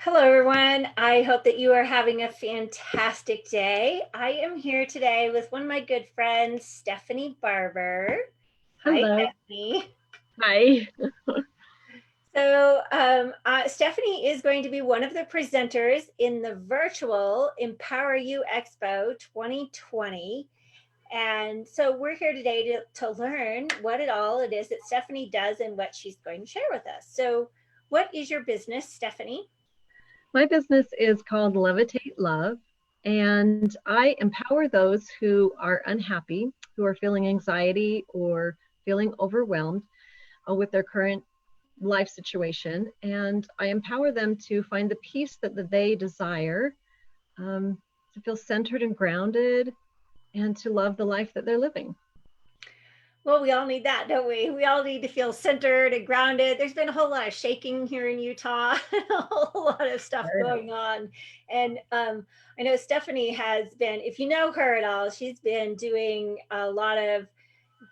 Hello, everyone. I hope that you are having a fantastic day. I am here today with one of my good friends, Stepahnie Barber. Hi, Hello. Stepahnie. Hi. Stepahnie is going to be one of the presenters in the virtual Empower You Expo 2020. And so we're here today to learn what it is that Stepahnie does and what she's going to share with us. So, what is your business, Stepahnie? My business is called Levitate Love, and I empower those who are unhappy, who are feeling anxiety or feeling overwhelmed with their current life situation. And I empower them to find the peace that they desire, to feel centered and grounded, and to love the life that they're living. Well, we all need that, don't we? We all need to feel centered and grounded. There's been a whole lot of shaking here in Utah, a whole lot of stuff going on. And I know Stepahnie has been, if you know her at all, she's been doing a lot of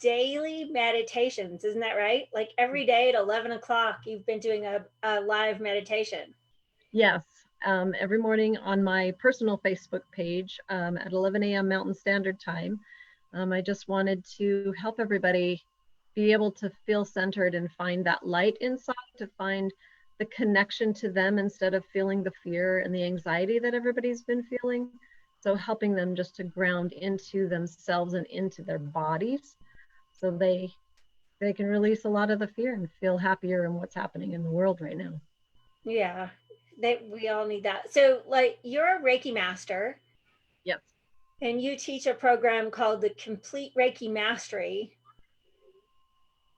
daily meditations. Isn't that right? Like every day at 11 o'clock, you've been doing a live meditation. Yes, every morning on my personal Facebook page at 11 a.m. Mountain Standard Time. I just wanted to help everybody be able to feel centered and find that light inside, to find the connection to them instead of feeling the fear and the anxiety that everybody's been feeling. So helping them just to ground into themselves and into their bodies so they can release a lot of the fear and feel happier in what's happening in the world right now. Yeah, we all need that. So, like, you're a Reiki master Yep. and you teach a program called the Complete Reiki Mastery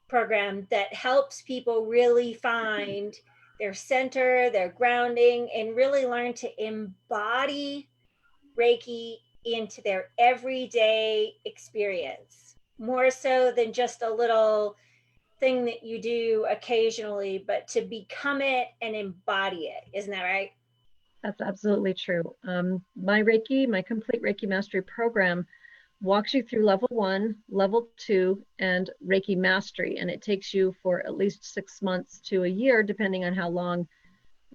program that helps people really find their center, their grounding, and really learn to embody Reiki into their everyday experience, more so than just a little thing that you do occasionally, but to become it and embody it. Isn't that right? That's absolutely true. My complete Reiki Mastery program walks you through level 1, level 2, and Reiki Mastery. And it takes you for at least 6 months to a year, depending on how long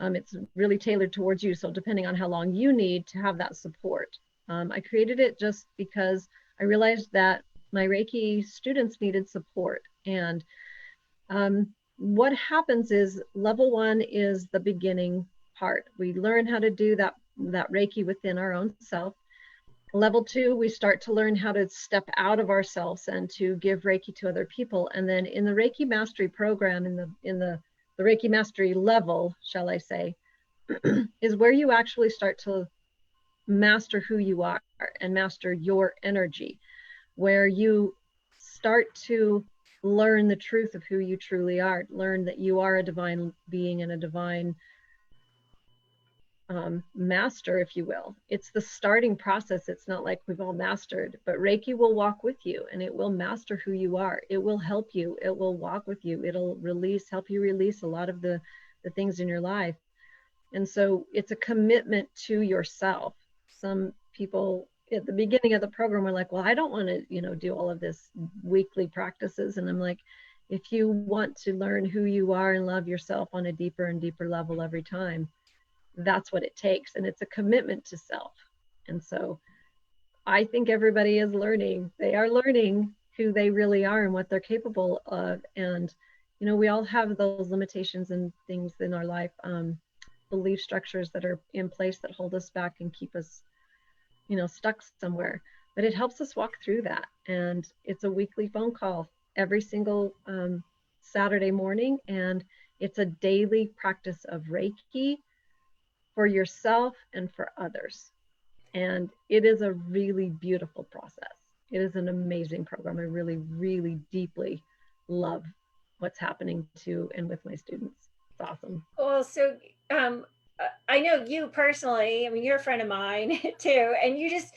it's really tailored towards you. So, depending on how long you need to have that support. I created it just because I realized that my Reiki students needed support. And what happens is level 1 is the beginning part. We learn how to do that Reiki within our own self. Level 2, we start to learn how to step out of ourselves and to give Reiki to other people. And then in the Reiki Mastery program, in the Reiki Mastery level, shall I say, is where you actually start to master who you are and master your energy, where you start to learn the truth of who you truly are, learn that you are a divine being and a divine master, if you will. It's the starting process. It's not like we've all mastered, but Reiki will walk with you and it will master who you are. It will help you. It will walk with you. It'll help you release a lot of the things in your life. And so it's a commitment to yourself. Some people at the beginning of the program were like, well, I don't want to, do all of this weekly practices. And I'm like, if you want to learn who you are and love yourself on a deeper and deeper level every time, that's what it takes. And it's a commitment to self. And so I think everybody is learning. They are learning who they really are and what they're capable of. And, we all have those limitations and things in our life, belief structures that are in place that hold us back and keep us, stuck somewhere. But it helps us walk through that. And it's a weekly phone call every single Saturday morning. And it's a daily practice of Reiki for yourself and for others. And it is a really beautiful process. It is an amazing program. I really, really deeply love what's happening to and with my students. It's awesome. Well, so I know you personally. I mean, you're a friend of mine too, and you just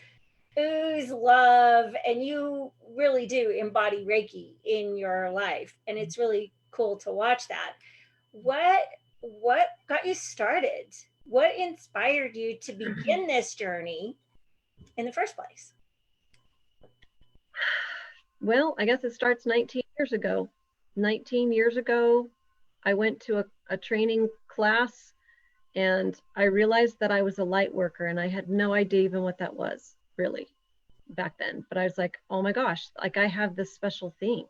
ooze love, and you really do embody Reiki in your life, and it's really cool to watch that. What what got you started? What inspired you to begin this journey in the first place? Well, I guess it starts 19 years ago. 19 years ago, I went to a training class And I realized that I was a light worker, and I had no idea even what that was really back then. But I was like, oh my gosh, like I have this special thing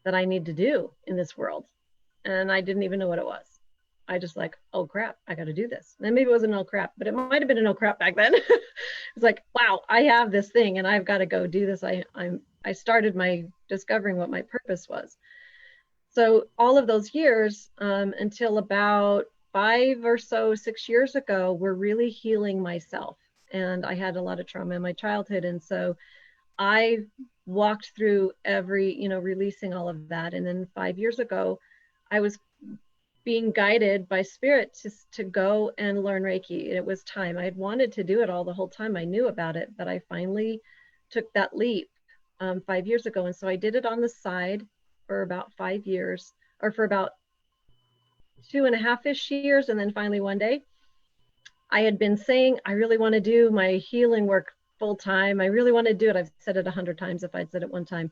that I need to do in this world. And I didn't even know what it was. I just like, oh crap, I got to do this. And maybe it wasn't oh crap, but it might have been an oh crap back then. It's like, wow, I have this thing and I've got to go do this. I started my discovering what my purpose was. So all of those years, until about 5 or so, 6 years ago, were really healing myself. And I had a lot of trauma in my childhood. And so I walked through every, releasing all of that. And then 5 years ago, I was being guided by spirit to go and learn Reiki. It was time. I had wanted to do it all the whole time. I knew about it, but I finally took that leap 5 years ago. And so I did it on the side for about 5 years, or for about 2.5-ish years. And then finally one day I had been saying, I really want to do my healing work full time. I really want to do it. I've said it 100 times if I'd said it one time.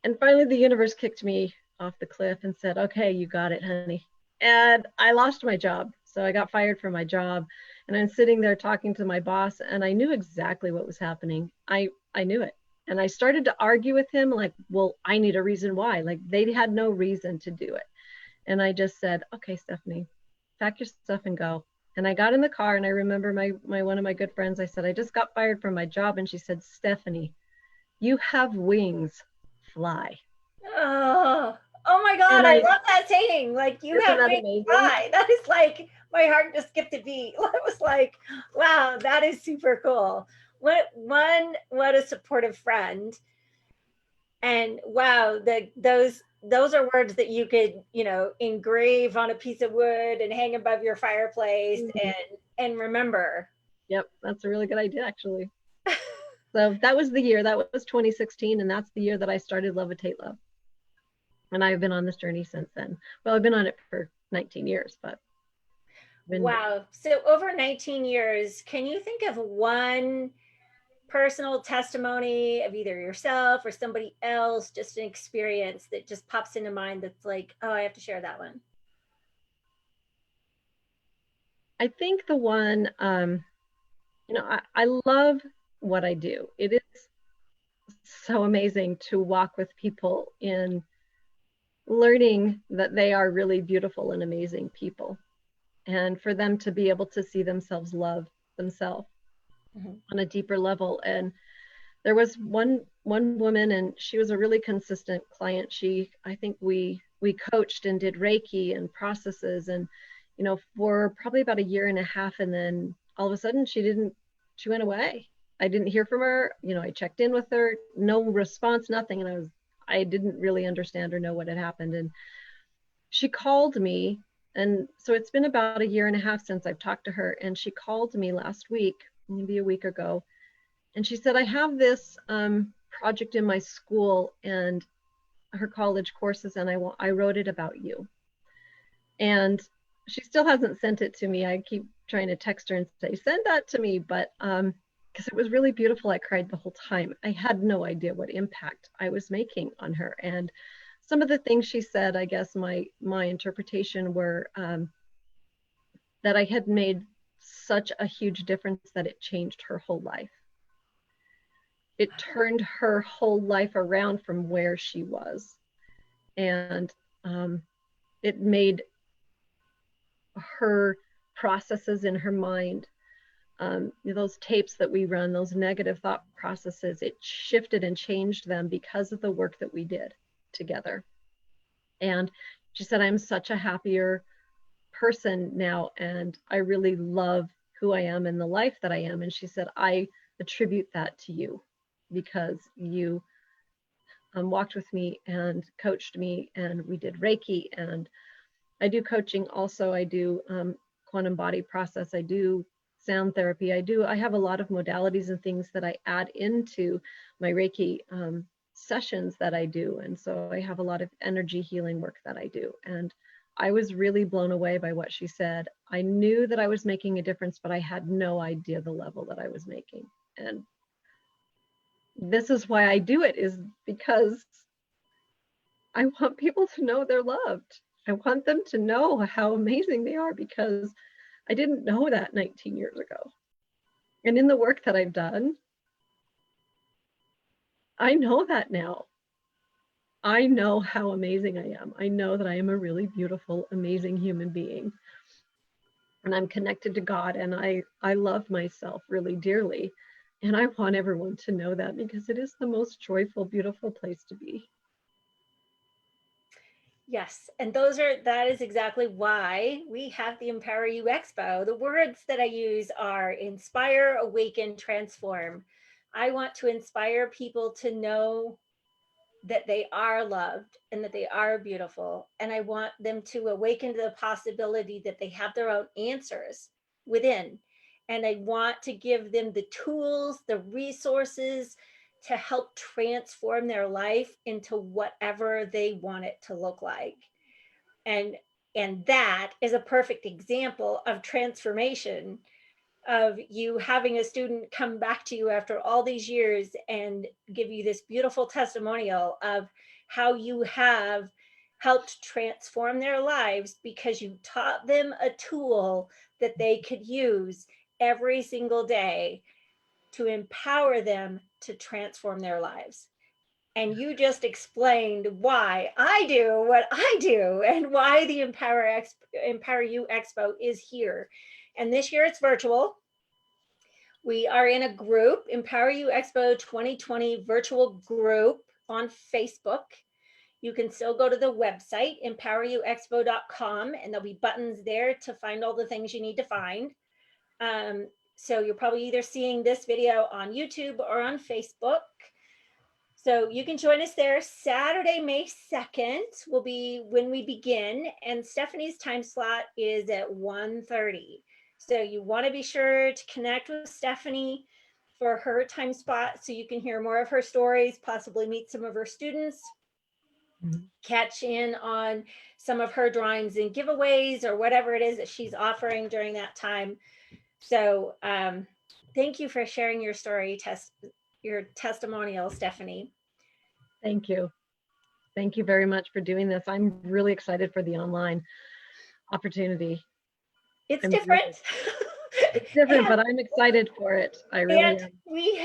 And finally the universe kicked me off the cliff and said, okay, you got it, honey. And I lost my job. So I got fired from my job, and I'm sitting there talking to my boss, and I knew exactly what was happening. I knew it. And I started to argue with him like, well, I need a reason why. Like they had no reason to do it. And I just said, okay, Stepahnie, pack your stuff and go. And I got in the car, and I remember my one of my good friends, I said, I just got fired from my job. And she said, Stepahnie, you have wings, fly. Oh my God, And I I, love that saying. Like, you isn't have that made amazing? fly. That is like, my heart just skipped a beat. I was like, wow, that is super cool. What a supportive friend. And wow, those are words that you could, engrave on a piece of wood and hang above your fireplace Mhm. and remember. Yep, that's a really good idea, actually. So that was the year, that was 2016, and that's the year that I started Levitate Love. And I've been on this journey since then. Well, I've been on it for 19 years, but been. Wow. So over 19 years, can you think of one personal testimony of either yourself or somebody else, just an experience that just pops into mind that's like, oh, I have to share that one? I think the one, I love what I do. It is so amazing to walk with people in learning that they are really beautiful and amazing people, and for them to be able to see themselves love themselves Mhm. on a deeper level. And there was one woman, and she was a really consistent client. I think we coached and did Reiki and processes, and for probably about a year and a half, and then all of a sudden she went away. I didn't hear from her. I checked in with her, no response, nothing. And I didn't really understand or know what had happened. And she called me, and so it's been about a year and a half since I've talked to her, and she called me last week, maybe a week ago, and she said, I have this project in my school and her college courses, and I wrote it about you. And she still hasn't sent it to me. I keep trying to text her and say, send that to me. But because it was really beautiful, I cried the whole time. I had no idea what impact I was making on her. And some of the things she said, I guess my interpretation were that I had made such a huge difference that it changed her whole life. It turned her whole life around from where she was. And it made her processes in her mind, those tapes that we run, those negative thought processes, it shifted and changed them because of the work that we did together. And she said, I'm such a happier person now, and I really love who I am and the life that I am. And she said, I attribute that to you, because you walked with me and coached me, and we did Reiki, and I do coaching also. I do quantum body process. I do sound therapy. I have a lot of modalities and things that I add into my Reiki sessions that I do. And so I have a lot of energy healing work that I do. And I was really blown away by what she said. I knew that I was making a difference, but I had no idea the level that I was making. And this is why I do it, is because I want people to know they're loved. I want them to know how amazing they are, because I didn't know that 19 years ago. And in the work that I've done, I know that now. I know how amazing I am. I know that I am a really beautiful, amazing human being. And I'm connected to God, and I love myself really dearly. And I want everyone to know that, because it is the most joyful, beautiful place to be. Yes, and that is exactly why we have the Empower You Expo. The words that I use are inspire, awaken, transform. I want to inspire people to know that they are loved and that they are beautiful. And I want them to awaken to the possibility that they have their own answers within. And I want to give them the tools, the resources to help transform their life into whatever they want it to look like. And that is a perfect example of transformation, of you having a student come back to you after all these years and give you this beautiful testimonial of how you have helped transform their lives because you taught them a tool that they could use every single day to empower them to transform their lives. And you just explained why I do what I do and why the Empower You Expo is here. And this year it's virtual. We are in a group, Empower You Expo 2020 virtual group on Facebook. You can still go to the website, empoweryouexpo.com, and there'll be buttons there to find all the things you need to find. So you're probably either seeing this video on YouTube or on Facebook. So you can join us there. Saturday, May 2nd will be when we begin, and Stephanie's time slot is at 1:30. So you want to be sure to connect with Stephanie for her time spot so you can hear more of her stories, possibly meet some of her students, catch in on some of her drawings and giveaways or whatever it is that she's offering during that time. So thank you for sharing your story, your testimonial, Stepahnie. Thank you. Thank you very much for doing this. I'm really excited for the online opportunity. It's different. It's different, but I'm excited for it. I really am. We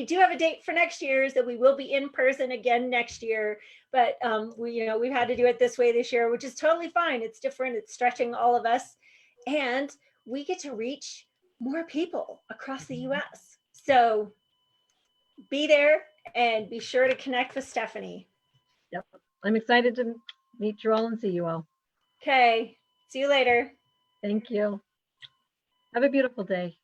do have a date for next year, so we will be in person again next year. But we've had to do it this way this year, which is totally fine. It's different. It's stretching all of us, and we get to reach more people across the U.S. So be there and be sure to connect with Stepahnie. Yep, I'm excited to meet you all and see you all. Okay, see you later. Thank you. Have a beautiful day.